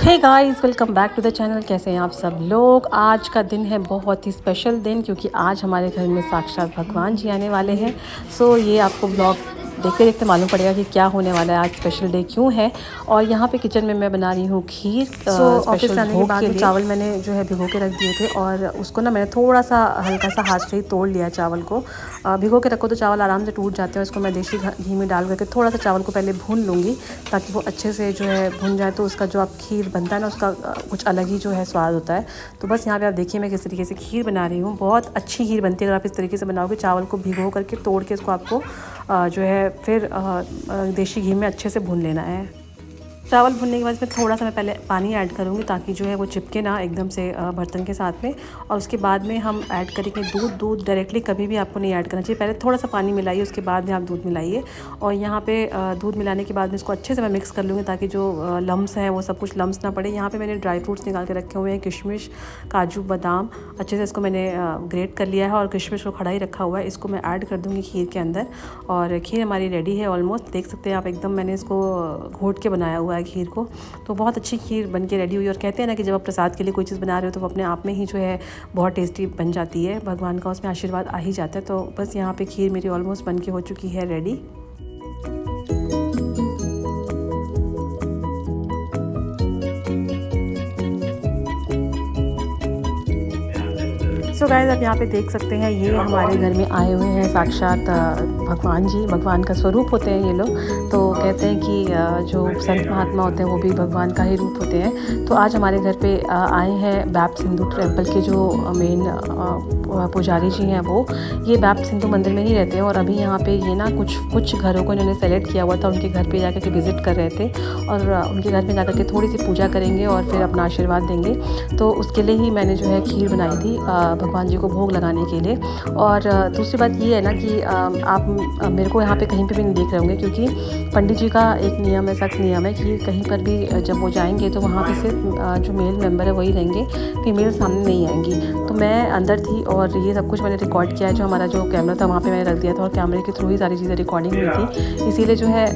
Hey guys, welcome back to the channel. कैसे हैं आप सब लोग। आज का दिन है बहुत ही स्पेशल दिन, क्योंकि आज हमारे घर में साक्षात भगवान जी आने वाले हैं। सो ये आपको ब्लॉग देखते देखते मालूम पड़ेगा कि क्या होने वाला है, आज स्पेशल डे क्यों है। और यहाँ पे किचन में मैं बना रही हूँ खीर। ऑफिस आने के बाद चावल मैंने जो है भिगो के रख दिए थे, और उसको ना मैंने थोड़ा सा हल्का सा हाथ से ही तोड़ लिया चावल को। भिगो के रखो तो चावल आराम से टूट जाते हैं। उसको मैं देसी घी में डाल करके थोड़ा सा चावल को पहले भून लूँगी, ताकि वो अच्छे से जो है भुन जाए, तो उसका जो आप खीर बनता है ना, उसका कुछ अलग ही जो है स्वाद होता है। तो बस यहाँ पे आप देखिए मैं किस तरीके से खीर बना रही हूँ। बहुत अच्छी खीर बनती है अगर आप इस तरीके से बनाओगे। चावल को भिगो करके तोड़ के इसको आपको जो है फिर देसी घी में अच्छे से भून लेना है। चावल भुनने के बाद इसमें थोड़ा सा मैं पहले पानी ऐड करूँगी, ताकि जो है वो चिपके ना एकदम से बर्तन के साथ में। और उसके बाद में हम ऐड करेंगे दूध डायरेक्टली कभी भी आपको नहीं ऐड करना चाहिए। पहले थोड़ा सा पानी मिलाइए, उसके बाद में आप दूध मिलाइए। और यहाँ पे दूध मिलाने के बाद में इसको अच्छे से मैं मिक्स कर लूँगी, ताकि जो लम्स हैं वो सब कुछ लम्स ना पड़े। यहाँ पर मैंने ड्राई फ्रूट्स निकाल के रखे हुए हैं, किशमिश, काजू, बादाम। अच्छे से इसको मैंने ग्रेट कर लिया है, और किशमिश को खड़ा ही रखा हुआ है। इसको मैं ऐड कर दूँगी खीर के अंदर, और खीर हमारी रेडी है ऑलमोस्ट। देख सकते हैं आप, एकदम मैंने इसको घोट के बनाया हुआ है खीर को। तो बहुत अच्छी खीर बन के रेडी हुई। और कहते हैं ना कि जब आप प्रसाद के लिए कोई चीज़ बना रहे हो तो वो अपने आप में ही जो है बहुत टेस्टी बन जाती है। भगवान का उसमें आशीर्वाद आ ही जाता है। तो बस यहाँ पे खीर मेरी ऑलमोस्ट बन के हो चुकी है रेडी। सो गाइस, आप यहाँ पे देख सकते हैं, ये हमारे घर में आए हुए हैं साक्षात भगवान जी। भगवान का स्वरूप होते हैं ये लोग। तो कहते हैं कि जो संत महात्मा होते हैं वो भी भगवान का ही रूप होते हैं। तो आज हमारे घर पे आए हैं बैप्ट सिंधु टेम्पल के जो मेन पुजारी जी हैं। वो ये बैप्ट सिंधु मंदिर में ही रहते हैं। और अभी यहाँ पे ये ना कुछ घरों को इन्होंने सेलेक्ट किया हुआ था, उनके घर पे जाकर के विज़िट कर रहे थे, और उनके घर में जाकर के थोड़ी सी पूजा करेंगे और फिर अपना आशीर्वाद देंगे। तो उसके लिए ही मैंने जो है खीर बनाई थी भगवान जी को भोग लगाने के लिए। और दूसरी बात ये है ना कि आप मेरे को यहाँ पे कहीं पे भी नहीं देख रहे होंगे, क्योंकि पंडित जी का एक नियम है, सख्त नियम है कि कहीं पर भी जब वो जाएंगे तो वहाँ पे सिर्फ जो मेल मेंबर है वही रहेंगे, फीमेल सामने नहीं आएंगी। तो मैं अंदर थी, और ये सब कुछ मैंने रिकॉर्ड किया है। जो हमारा जो कैमरा था वहाँ पे मैंने रख दिया था, और कैमरे के थ्रू ही सारी चीज़ें रिकॉर्डिंग हुई थी। इसीलिए जो है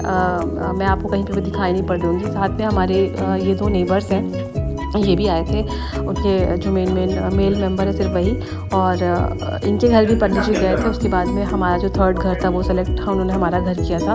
मैं आपको कहीं पर भी दिखाई नहीं पड़ रही होंगी। साथ में हमारे ये दो नेबर्स हैं, ये भी आए थे। उनके जो मेल मेंबर है सिर्फ वही। और इनके घर भी पंडित जी गए थे। उसके बाद में हमारा जो थर्ड घर था वो सेलेक्ट था, उन्होंने हमारा घर किया था।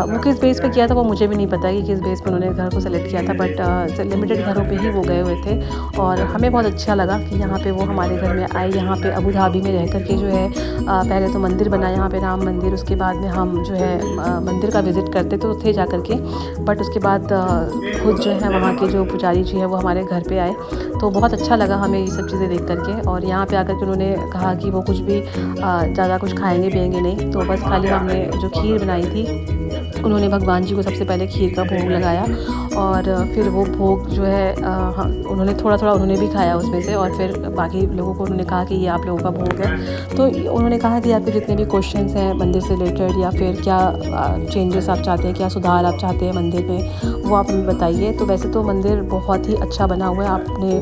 वो किस बेस पे किया था वो मुझे भी नहीं पता कि किस बेस पे उन्होंने घर को सेलेक्ट किया था, बट लिमिटेड घरों पे ही वो गए हुए थे। और हमें बहुत अच्छा लगा कि यहाँ पे वो हमारे घर में आए। यहाँ पे अबू धाबी में रह कर के जो है पहले तो मंदिर बना यहाँ पे, राम मंदिर। उसके बाद में हम जो है मंदिर का विज़िट करते तो थे जा कर के, बट उसके बाद खुद जो है वहाँ के जो पुजारी जी हैं वो हमारे घर पे आए। तो बहुत अच्छा लगा हमें ये सब चीज़ें देख करके। और यहाँ पे आकर के उन्होंने कहा कि वो कुछ भी ज़्यादा कुछ खाएंगे पिएंगे नहीं। तो बस खाली हमने जो खीर बनाई थी, उन्होंने भगवान जी को सबसे पहले खीर का भोग लगाया, और फिर वो भोग जो है उन्होंने थोड़ा उन्होंने भी खाया उसमें से। और फिर बाकी लोगों को उन्होंने कहा कि ये आप लोगों का भोग है। तो उन्होंने कहा कि आपके जितने भी क्वेश्चंस हैं मंदिर से रिलेटेड, या फिर क्या चेंजेस आप चाहते हैं, क्या सुधार आप चाहते हैं मंदिर में, वो आप हमें बताइए। तो वैसे तो मंदिर बहुत ही अच्छा बना हुआ है। आपने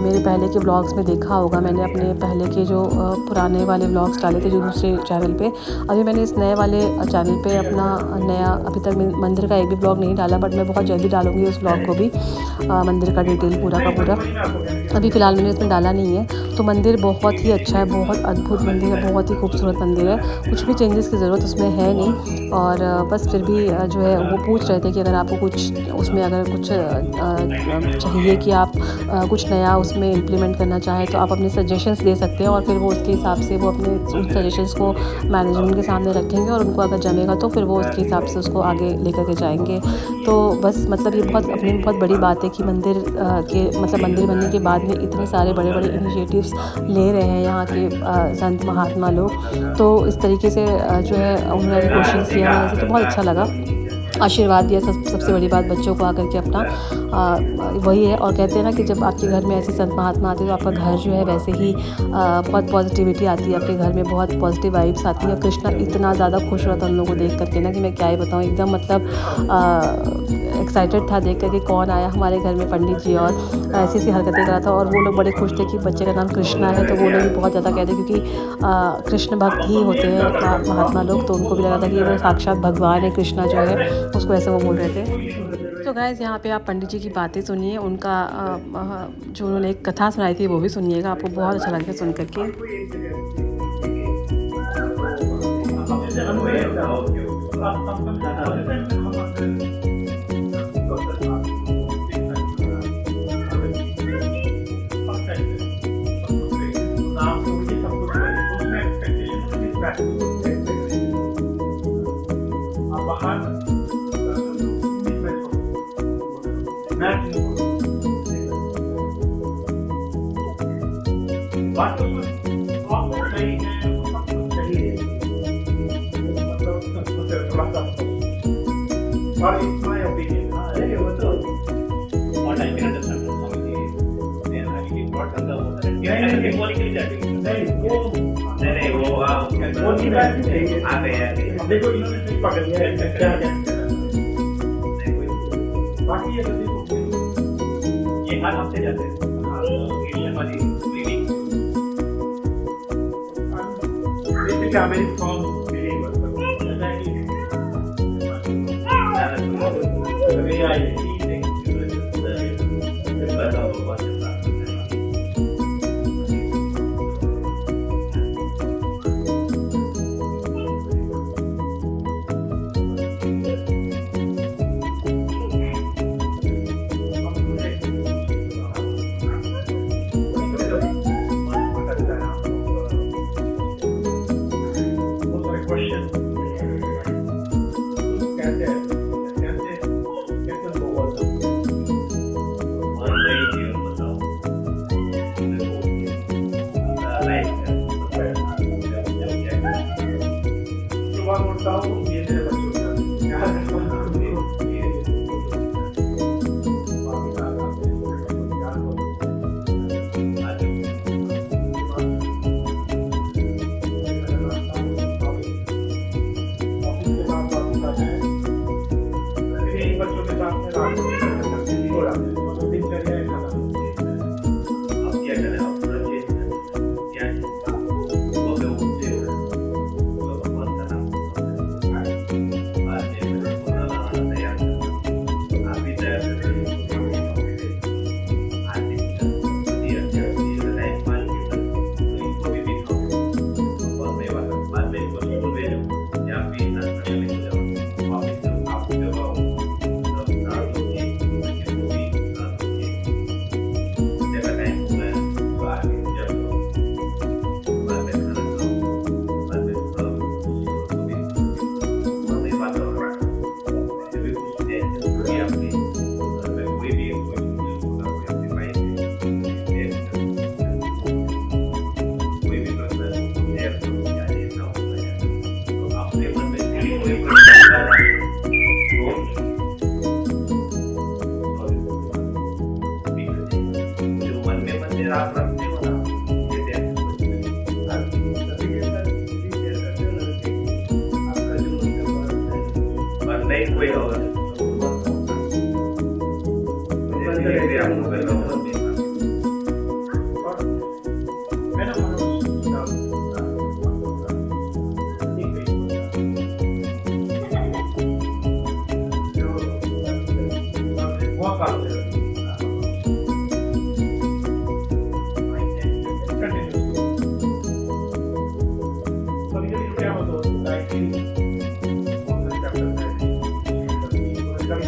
मेरे पहले के ब्लॉग्स में देखा होगा, मैंने अपने पहले के जो पुराने वाले ब्लॉग्स डाले थे जो दूसरे चैनल पे। अभी मैंने इस नए वाले चैनल पे अपना नया, अभी तक मंदिर का एक भी ब्लॉग नहीं डाला, बट मैं बहुत जल्दी डालूंगी उस ब्लॉग को भी, मंदिर का डिटेल पूरा का पूरा। अभी फ़िलहाल मैंने इसमें डाला नहीं है। तो मंदिर बहुत ही अच्छा है, बहुत अद्भुत मंदिर है, बहुत ही खूबसूरत मंदिर है। कुछ भी चेंजेस की ज़रूरत उसमें है नहीं। और बस फिर भी जो है वो पूछ रहे थे कि अगर आपको कुछ उसमें अगर कुछ चाहिए कि आप कुछ नया उसमें इम्प्लीमेंट करना चाहें, तो आप अपने सजेशंस दे सकते हैं। और फिर वो उसके हिसाब से वो अपने उन सजेशंस को मैनेजमेंट के सामने रखेंगे, और उनको अगर जमेगा तो फिर वो उसके हिसाब से उसको आगे लेकर के जाएंगे। तो बस मतलब ये बहुत अपने में बहुत बड़ी बात है कि मंदिर मंदिर बनने के बाद में इतने सारे बड़े बड़े इनिशिएटिव्स ले रहे हैं यहाँ के संत महात्मा लोग। तो इस तरीके से जो है उन्होंने कोशिश किया है, तो बहुत अच्छा लगा। आशीर्वाद दिया सबसे बड़ी बात, बच्चों को आकर के अपना वही है। और कहते हैं ना कि जब आपके घर में ऐसे संत महात्मा आते हैं तो आपका घर जो है वैसे ही बहुत पॉजिटिविटी आती है, आपके घर में बहुत पॉजिटिव वाइब्स आती है। कृष्णा इतना ज़्यादा खुश हुआ था उन लोगों को देख करके ना कि मैं क्या ही बताऊँ। एकदम मतलब एक्साइटेड था देख करके कौन आया हमारे घर में, पंडित जी, और ऐसी ऐसी हरकतें कर रहा था। और वो लोग बड़े खुश थे कि बच्चे का नाम कृष्णा है। तो वो लोग भी बहुत ज़्यादा कहते हैं, क्योंकि कृष्ण भक्त ही होते हैं महात्मा लोग। तो उनको भी लगा था कि वो साक्षात भगवान है कृष्णा जो है, उसको ऐसे वो बोल रहे थे। तो गाइस यहाँ पे आप पंडित जी की बातें सुनिए, उनका जो उन्होंने एक कथा सुनाई थी वो भी सुनिएगा, आपको बहुत अच्छा लगेगा सुन करके। बात तो आप सही है, वो सब कुछ सही है, मतलब सब कुछ थोड़ा सा और इट्स माय ओपिनियन। अरे वो तो what I can understand from the man I what the होता है क्या है कि बोली के लिए जाते हैं नहीं वो की बात नहीं है। आते हैं देखो इन्होंने सिर्फ पकड़ लिया है क्या बाकी ये तो देखो ये हर हफ्ते जाते हैं एशियन वाली basically I'm very strong believer the way I see things the result of what is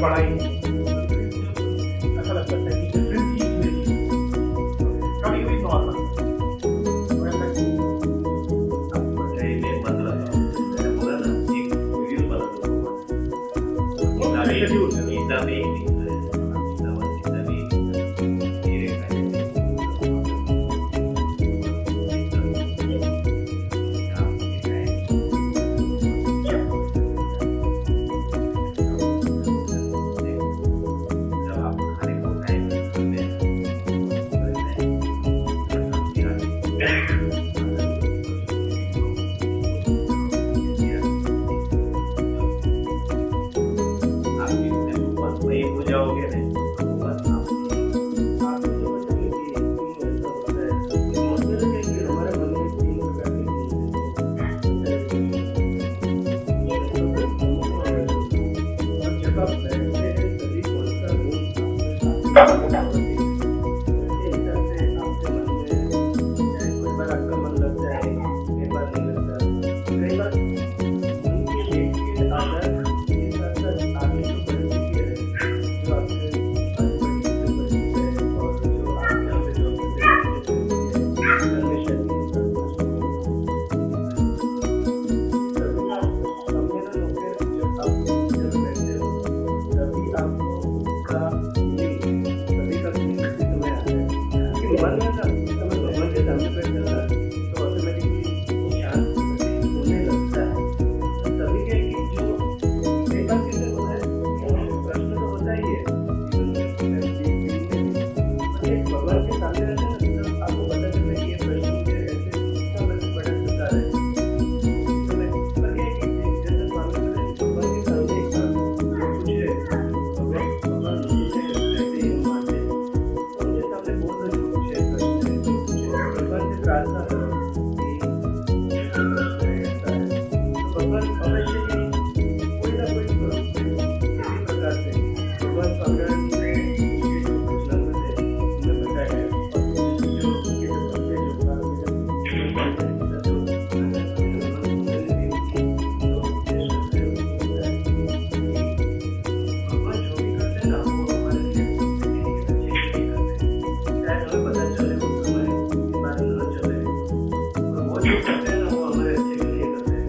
बड़ा ही ऐसा लगता है कि डिफरेंट चीज भगवान के सामने रहते हैं ना, तब आपको पता चलता है कि ये प्रश्न मुझे ऐसे इतना बड़ा चुका है। तो मैं पर ये है कि जैसे स्वामी ने भगवान के सामने एक बार जो पूछे, भगवान मुझे ऐसे ही मानते हैं, तो उनके सामने बहुत सारे पूछे प्रश्न है, जो पूछे भगवान से प्रार्थना करो कि ऐसा प्रश्न है, ऐसा है। तो भगवान अवश्य ही कोई ना कोई स्वरूप में किसी प्रकार से भगवान स्वामीनारायण ने उनके जो वचनामृत है उन्हें बताया है, और जो उनके जो भक्त हैं, जो साधु हैं, भगवान स्वामीनारायण के साथ जो भगवान स्वामीनारायण ने भी उनकी जो उपदेश है उनको बताया कि भगवान जो भी करते हैं ना वो हमारे लिए अच्छे के लिए करते हैं, चाहे हमें पता चले उस समय बात न चले, और वो जो करते हैं ना वो हमारे अच्छे के लिए करते हैं।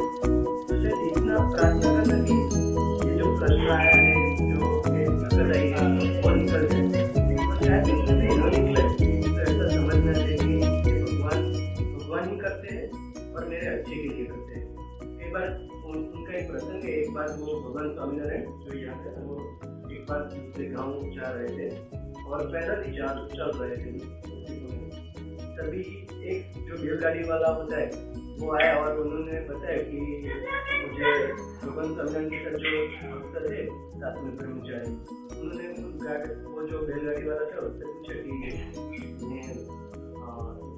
तो शायद इतना प्रार्थना करना कि ये जो प्रश्न आया है, जो ये दिक्कत आई है वो निकल जाए, और शायद उसमें भी न निकले तो ऐसा समझना चाहिए कि ये भगवान ही करते हैं और मेरे अच्छे के लिए करते हैं। एक बार उनका एक प्रसंग है, एक बार वो भगवान स्वामीनारायण जो यहाँ पे वो एक बार दूसरे गाँव जा रहे थे और पैदल ही चल रहे थे। तभी एक जो बैलगाड़ी वाला होता है वो आया और उन्होंने बताया कि मुझे भगवान स्वामीनारायण के साथ जो भक्त थे साथ में ब्रह्मचारी, उन्होंने वो जो बैलगाड़ी वाला था उससे पूछा कि ये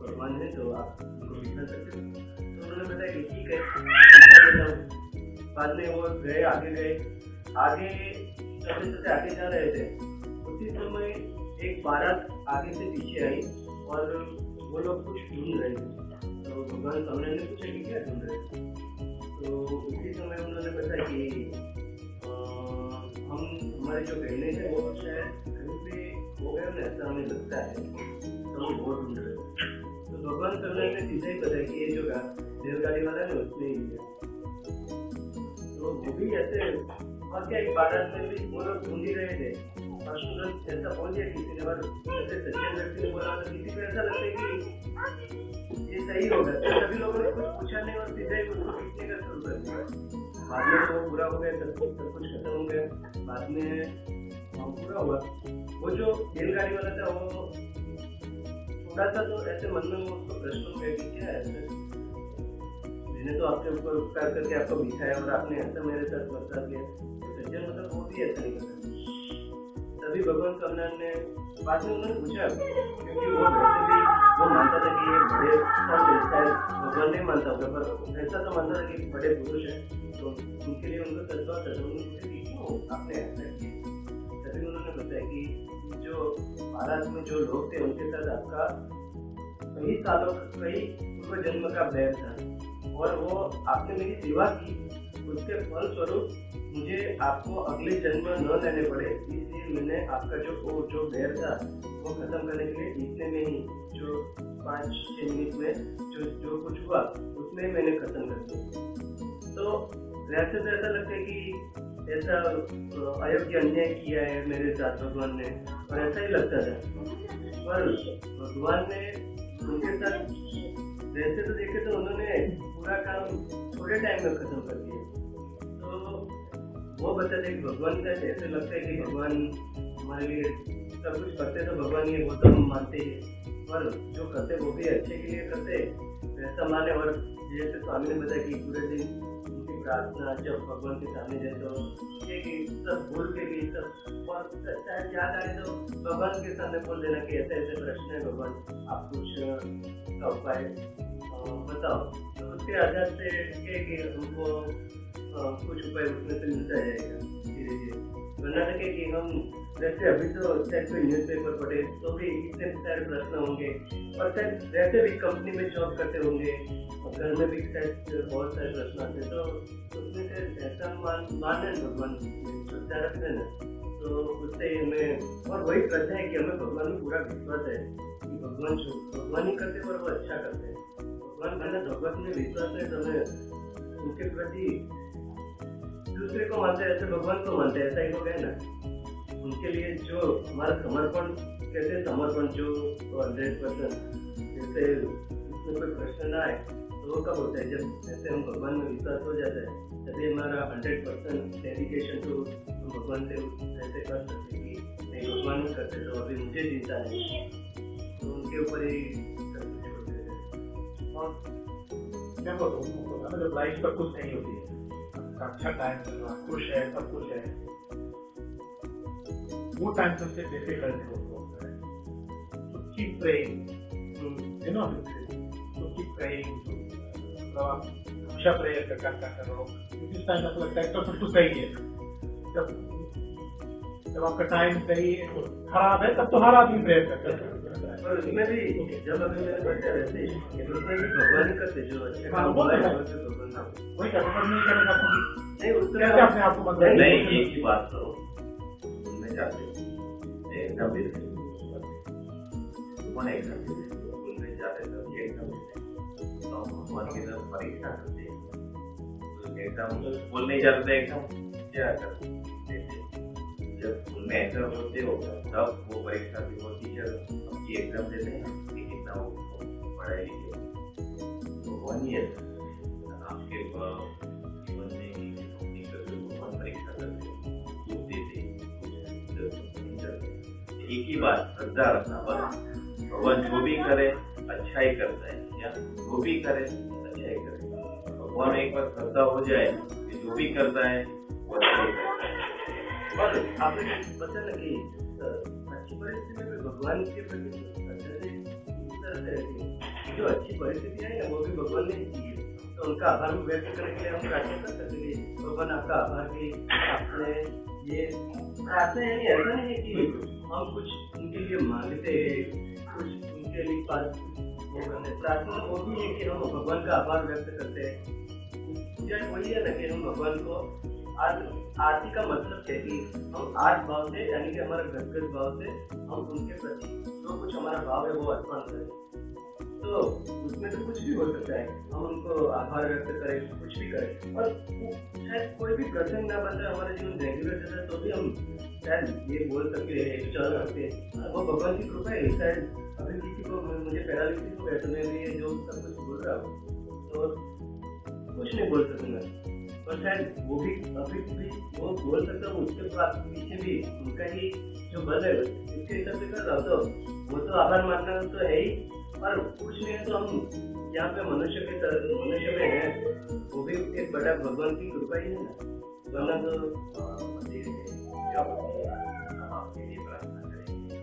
भगवान है तो आप उनको बिठा सकते हो, तो उन्होंने बताया कि ठीक है बिठा देता हूँ। बाद में वो गए, आगे चलते चलते आगे जा रहे थे, उसी समय एक बारात आगे से पीछे आई और वो लोग कुछ ढूंढ रहे थे। तो भगवान स्वामीनारायण ने पूछा कि क्या ढूंढ रहे थे, तो उसी समय उन्होंने बताया कि हमारे जो बहने हैं वो शायद कहीं पे हो गए ना, ऐसा हमें लगता है, तो हम वो ढूंढ रहे थे। तो भगवान स्वामीनारायण ने सीधा ही बताया कि ये जो रेलगाड़ी वाला है उसने ही लिया। तो वो भी ऐसे, और क्या एक बारात में भी वो लोग ढूंढ ही रहे थे और तुरंत ऐसा बोल दिया किसी ने, और जैसे सचिन व्यक्ति ने बोला तो किसी को ऐसा लगता है कि ये सही होगा, तो सभी लोगों ने कुछ पूछा नहीं और सीधा ही उसको पीटने का शुरू कर दिया। बाद में तो बुरा हो गया, सब कुछ खत्म हो गया, बाद में पूरा हुआ। वो जो रेलगाड़ी वाला था वो थोड़ा सा तो ऐसे मन में उसको प्रश्न हो गया कि क्या है, मैंने तो आपके ऊपर उपकार करके आपको बिठाया और आपने ऐसा मेरे साथ बर्ताव किया, सज्जन मतलब वो भी ऐसा नहीं करता। तभी भगवान स्वामीनारायण ने बाद में उन्होंने पूछा, क्योंकि वो वैसे भी वो मानता था कि ये बड़े शायद भगवान नहीं मानता होगा, पर ऐसा तो मानता था कि बड़े पुरुष हैं, तो उनके लिए उनको सद्भाव था। तो उन्होंने पूछा कि क्यों आपने ऐसा किया, तभी उन्होंने बताया कि जो बारात में जो लोग थे उनके साथ आपका कई सालों कई पूर्व जन्म का बैर था और वो आपने मेरी सेवा की, उसके फल स्वरूप मुझे आपको अगले जन्म न लेने पड़े, इसलिए मैंने आपका जो बैर था वो खत्म करने के लिए इतने में ही जो 5-6 मिनट में जो कुछ हुआ उसमें मैंने खत्म कर दिया। तो वैसे तो ऐसा लगता है कि ऐसा अयोग्य अन्याय किया है मेरे साथ भगवान ने, और ऐसा ही लगता था, पर भगवान ने उनके साथ वैसे तो देखे तो उन्होंने पूरा काम थोड़े टाइम में खत्म कर दिया। तो वो बताते कि भगवान का ऐसे लगता है कि भगवान हमारे लिए सब कुछ करते, तो भगवान ये वो तो हम मानते ही, पर जो करते वो भी अच्छे के लिए करते वैसा माने। और जैसे स्वामी ने बताया कि पूरे दिन उनकी प्रार्थना जब भगवान के सामने जाए तो ये कि सब भूल के भी सब, और शायद याद आए तो भगवान के सामने बोल देना कि ऐसे ऐसे प्रश्न है भगवान, आप कुछ का उपाय बताओ। तो उसके आधार से कि हमको कुछ उपाय उसमें से मिलता जाएगा धीरे धीरे, वरना लगे कि हम जैसे अभी तो शायद कोई न्यूज़पेपर पढ़े तो भी इतने सारे प्रश्न होंगे, और शायद वैसे भी कंपनी में जॉब करते होंगे और घर में भी शायद बहुत सारे प्रश्न आते, तो उसमें से ऐसा माने भगवान श्रद्धा रखते ना, तो उससे हमें, और वही श्रद्धा है कि हमें भगवान में पूरा विश्वास है कि भगवान ही करते और वो अच्छा करते हैं। भगवान मैंने भगवत में विश्वास है तो हमें उनके प्रति दूसरे को मानते हैं, ऐसे भगवान को मानते हैं, ऐसा ही हो गया ना। उनके लिए जो हमारा समर्पण, कैसे समर्पण जो 100%, जैसे उसमें कोई प्रश्न ना आए तो वो कब होता है, जब ऐसे हम भगवान में विश्वास हो जाता है, तभी हमारा 100% डेडिकेशन टू भगवान से ऐसे कर सकते कि नहीं भगवान में करते तो अभी मुझे चिंता नहीं। तो उनके ऊपर ही सब कुछ होते हैं। और मैं तो तुमको जब लाइफ सब कुछ नहीं होती है, अच्छा टाइम चल रहा, खुश है, सब कुछ है, वो टाइम सबसे डिफिकल्ट होता है। तो कीप प्रेइंग, यू नो, तो कीप प्रेइंग, मतलब आप हमेशा प्रेयर करता करो, क्योंकि इस टाइम आपको लगता है सब कुछ सही है। जब आपका टाइम सही खराब है तब तो हर आदमी प्रेयर करता है। और उसमें भी जब अभी मेरे बच्चे रहते हैं तो उसमें भी भगवान ही करते जो अच्छे काम बोला है वही करना नहीं करेगा नहीं उसमें कैसे अपने आप को मतलब नहीं एक ही बात करो, सुनने जाते हो एकदम कौन एग्जाम सुनने जाते तो एग्जाम तो भगवान की तरफ परीक्षा करते हैं, एग्जाम बोलने जाते एग्जाम क्या करते, जब उनमें एग्जाम होते हो तब वो परीक्षा की वो टीचर आपकी एग्जाम देते हैं कि कितना वो पढ़ाई लिखे, तो वही है आपके जीवन में नौकरी करते भगवान परीक्षा करते देते। एक ही बात श्रद्धा रखना, बस भगवान जो भी करे अच्छा ही करता है, या जो भी करे अच्छा ही करे। भगवान एक बार श्रद्धा हो जाए कि जो भी करता है वो अच्छा ही करता है। और आपने पता ना कि अच्छी परिस्थिति में भी भगवान के प्रति जो अच्छी परिस्थिति है वो भी भगवान ने दी है, तो उनका आभार व्यक्त करने के लिए हम प्रार्थना कर सकते हैं। भगवान आपका आभार कि आपने ये प्रार्थना यानी ऐसा नहीं है कि हम कुछ उनके लिए मांगते हैं, कुछ उनके लिए पास वो करते, प्रार्थना वो भी है कि हम भगवान का आभार व्यक्त करते हैं। पूजा वही है ना कि हम भगवान को आरती का मतलब है कि हम आर्थ भाव से यानी कि हमारा गदगद भाव से हम उनके प्रति जो कुछ हमारा भाव है वो अर्पण करें। तो उसमें तो कुछ भी हो सकता है, हम उनको आभार व्यक्त करें, कुछ भी करें, और शायद कोई भी प्रसंग ना बन जाए हमारे जीवन रेगुलर चल रहा तो भी हम शायद ये बोल सकते हैं, चल सकते हैं, वो भगवान की कृपा है। शायद अभी किसी को मुझे पैरालिसिस हो गया तो मैं भी जो सब कुछ बोल रहा हूँ तो कुछ नहीं बोल सकूंगा, और शायद वो भी अभी भी वो बोल सकता हूँ, उसके पीछे भी उनका ही जो बल है इसके हिसाब से कर रहा हूँ, तो वो तो आभार मानना तो है ही, और कुछ नहीं है तो हम यहाँ पे मनुष्य में है, वो भी एक बड़ा भगवान की कृपा ही है ना, वरना तो हम आपके लिए प्रार्थना करेंगे।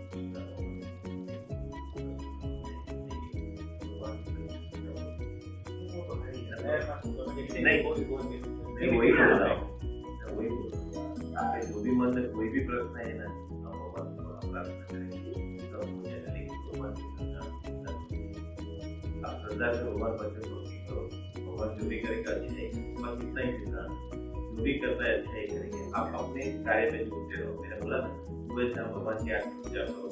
नहीं वही बोल रहा हूँ, वही बोल रहा हूँ, आपके जो भी मन में कोई भी प्रश्न है ना हम भगवान को प्रार्थना करेंगे, तो मुझे भगवान आप श्रद्धा से भगवान बच्चे को करो, भगवान जो भी करेगा अच्छा ही, बस इतना ही सीखना, जो भी करता है अच्छा ही करेंगे। आप अपने कार्य में जुटते रहो, मैंने बोला ना वैसे हम भगवान की आरती पूजा करो,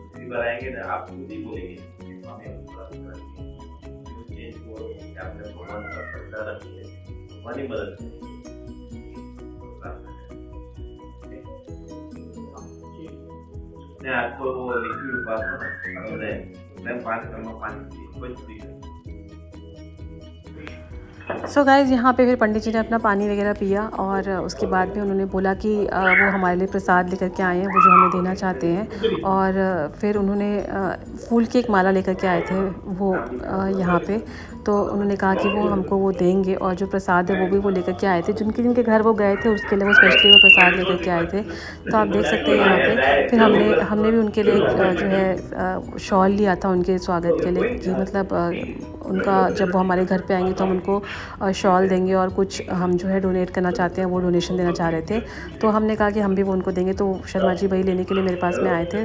दूसरी बार आएंगे ना आप खुद ही बोलेंगे हमें चेंज हो कि आपने भगवान का श्रद्धा रखी है, भगवान ही मदद करेंगे। आपको वो लिक्विड बात मैं पानी सो गाइज़ यहाँ पे फिर पंडित जी ने अपना पानी वगैरह पिया, और उसके बाद में उन्होंने बोला कि वो हमारे लिए प्रसाद लेकर के आए हैं, वो जो हमें देना चाहते हैं, और फिर उन्होंने फूल की एक माला लेकर के आए थे वो यहाँ पे, तो उन्होंने कहा कि वो हमको वो देंगे, और जो प्रसाद है वो भी वो लेकर के आए थे, जिनके घर वो गए थे उसके लिए वो स्पेशली वो प्रसाद लेकर के आए थे। तो आप देख सकते हैं यहाँ पे फिर हमने भी उनके लिए जो है शॉल लिया था उनके स्वागत के लिए, कि मतलब उनका जब वो हमारे घर पे आएंगे तो हम उनको शॉल देंगे, और कुछ हम जो है डोनेट करना चाहते हैं, वो डोनेशन देना चाह रहे थे। तो हमने कहा कि हम भी वो उनको देंगे, तो शर्मा जी वही लेने के लिए मेरे पास में आए थे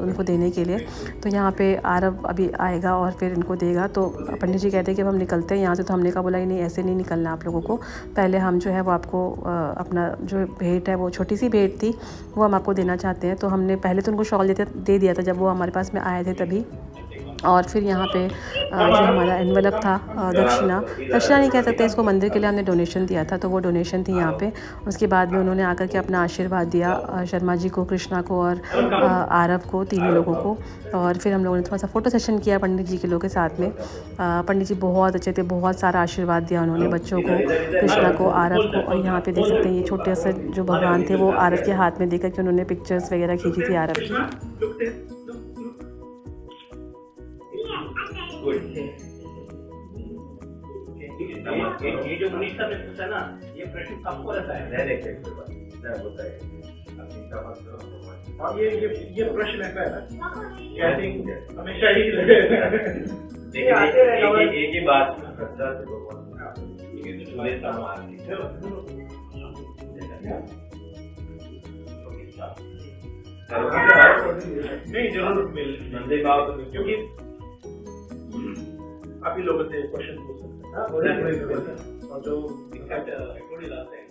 उनको देने के लिए। तो यहाँ पे आरब अभी आएगा और फिर इनको देगा। तो पंडित जी कहते हैं कि अब हम निकलते हैं यहाँ से, तो हमने कहा बोला नहीं ऐसे नहीं निकलना आप लोगों को, पहले हम जो है वो आपको अपना जो भेंट है वो छोटी सी भेंट थी वो हम आपको देना चाहते हैं। तो हमने पहले तो उनको शॉल दे दिया था जब वो हमारे पास में आए थे तभी, और फिर यहाँ पे जो हमारा एनवलप था दक्षिणा नहीं कह सकते इसको, मंदिर के लिए हमने डोनेशन दिया था, तो वो डोनेशन थी यहाँ पे। उसके बाद में उन्होंने आकर के अपना आशीर्वाद दिया शर्मा जी को, कृष्णा को और आरव को, तीनों लोगों को। और फिर हम लोगों ने थोड़ा सा फ़ोटो सेशन किया पंडित जी के लोग के साथ में। पंडित जी बहुत अच्छे थे, बहुत सारा आशीर्वाद दिया उन्होंने बच्चों को, कृष्णा को, आरव को। और यहाँ पे देख सकते हैं ये छोटे से जो भगवान थे वो आरव के हाथ में देकर के उन्होंने पिक्चर्स वगैरह खींची थी आरव की। ये जो मनीष सर ने पूछा ना, ये प्रश्न सबको रहता है। और ये प्रश्न ऐसा है ना, हमेशा ही एक ही बात नहीं जरूर मिल क्योंकि आप ही लोगों से क्वेश्चन पूछ सकते हैं और जो लाते हैं।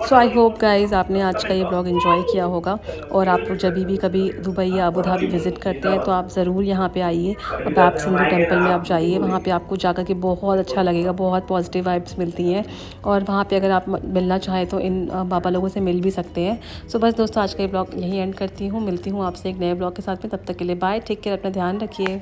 सो आई होप गाइज़ आपने आज का ये ब्लॉग एंजॉय किया होगा। और आप लोग जब भी कभी दुबई या अबू धाबी विज़िट करते हैं तो आप ज़रूर यहाँ पे आइए, बाप सिंधु टेम्पल में आप जाइए। वहाँ पे आपको जाकर के बहुत अच्छा लगेगा, बहुत पॉजिटिव वाइब्स मिलती हैं। और वहाँ पे अगर आप मिलना चाहें तो इन बाबा लोगों से मिल भी सकते हैं। सो बस दोस्तों आज का ये ब्लॉग यहीं एंड करती हूँ, मिलती हूँ आपसे एक नए ब्लॉग के साथ में। तब तक के लिए बाय, टेक केयर, अपना ध्यान रखिए।